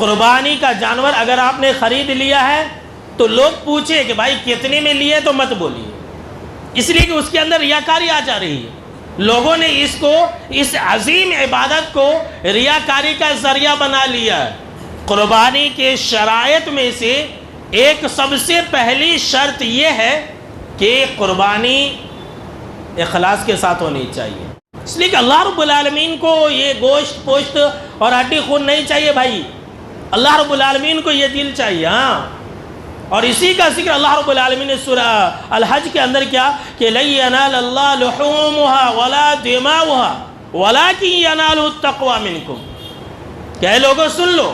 قربانی کا جانور اگر آپ نے خرید لیا ہے تو لوگ پوچھے کہ بھائی کتنے میں لیے تو مت بولیے، اس لیے کہ اس کے اندر ریاکاری آ جا رہی ہے۔ لوگوں نے اس عظیم عبادت کو ریاکاری کا ذریعہ بنا لیا ہے۔ قربانی کے شرائط میں سے ایک سب سے پہلی شرط یہ ہے کہ قربانی اخلاص کے ساتھ ہونی چاہیے، اس لیے کہ اللہ رب العالمین کو یہ گوشت پوشت اور ہڈی خون نہیں چاہیے بھائی، اللہ رب العالمین کو یہ دل چاہیے۔ ہاں، اور اسی کا ذکر اللہ رب العالمین نے سورہ الحج کے اندر کیا کہ لَن يَنَالَ اللَّهَ لُحُومُهَا وَلَا دِمَاؤُهَا وَلَكِن يَنَالُهُ التَّقْوَى مِنكُمْ کہ اے لوگوں سن لو،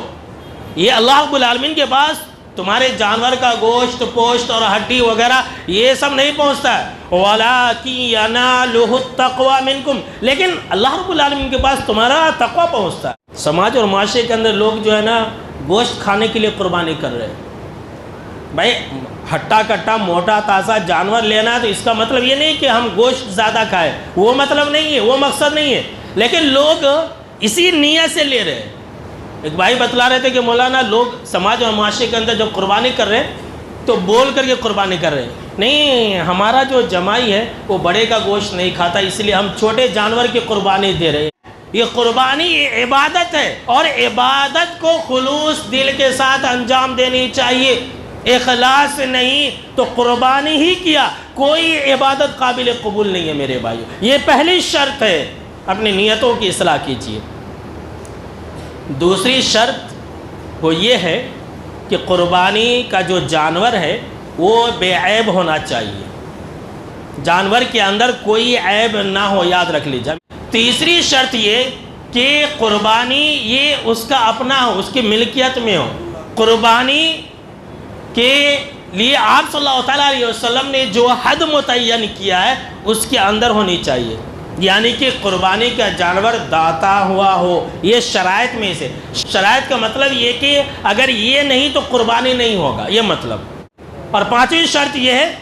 یہ اللہ رب العالمین کے پاس تمہارے جانور کا گوشت پوشت اور ہڈی وغیرہ یہ سب نہیں پہنچتا ہے، وَلَكِن يَنَالُهُ التَّقْوَى مِنكُمْ لیکن اللہ رب العالمین کے پاس تمہارا تقوی پہنچتا ہے۔ سماج اور معاشرے کے اندر لوگ جو ہے نا گوشت کھانے کے لیے قربانی کر رہے ہیں۔ بھائی ہٹا کٹا موٹا تازہ جانور لینا ہے تو اس کا مطلب یہ نہیں کہ ہم گوشت زیادہ کھائیں، وہ مطلب نہیں ہے، وہ مقصد نہیں ہے، لیکن لوگ اسی نیت سے لے رہے ہیں۔ ایک بھائی بتلا رہے تھے کہ مولانا لوگ سماج اور معاشرے کے اندر جب قربانی کر رہے ہیں تو بول کر کے قربانی کر رہے ہیں، نہیں ہمارا جو جمائی ہے وہ بڑے کا گوشت نہیں کھاتا، اس لیے ہم چھوٹے جانور کی قربانی دے رہے ہیں۔ یہ قربانی یہ عبادت ہے، اور عبادت کو خلوص دل کے ساتھ انجام دینی چاہیے، اخلاص نہیں تو قربانی ہی کیا کوئی عبادت قابل قبول نہیں ہے میرے بھائیو۔ یہ پہلی شرط ہے، اپنی نیتوں کی اصلاح کیجیے۔ دوسری شرط وہ یہ ہے کہ قربانی کا جو جانور ہے وہ بے عیب ہونا چاہیے، جانور کے اندر کوئی عیب نہ ہو، یاد رکھ لیجیے۔ تیسری شرط یہ کہ قربانی یہ اس کا اپنا ہو، اس کی ملکیت میں ہو۔ قربانی کے لیے آپ صلی اللہ علیہ وسلم نے جو حد متعین کیا ہے اس کے اندر ہونی چاہیے، یعنی کہ قربانی کا جانور داتا ہوا ہو۔ یہ شرائط میں سے، شرائط کا مطلب یہ کہ اگر یہ نہیں تو قربانی نہیں ہوگا، یہ مطلب۔ اور پانچویں شرط یہ ہے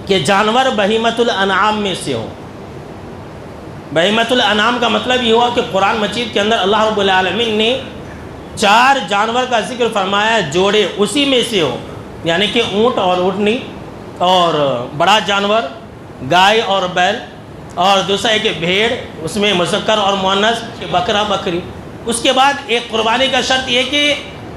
کہ جانور بہیمۃ الانعام میں سے ہو۔ بہیمۃ الانعام کا مطلب یہ ہوا کہ قرآن مجید کے اندر اللہ رب العالمین نے 4 جانور کا ذکر فرمایا ہے، جوڑے اسی میں سے ہو، یعنی کہ اونٹ اور اونٹنی، اور بڑا جانور گائے اور بیل، اور دوسرا ہے کہ بھیڑ، اس میں مذکر اور مؤنث، بکرا بکری۔ اس کے بعد ایک قربانی کا شرط یہ کہ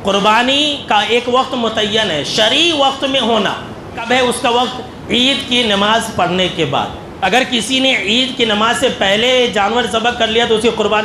قربانی کا ایک وقت متعین ہے، شرعی وقت میں ہونا۔ کب ہے اس کا وقت؟ عید کی نماز پڑھنے کے بعد۔ اگر کسی نے عید کی نماز سے پہلے جانور ذبح کر لیا تو اسی قربانی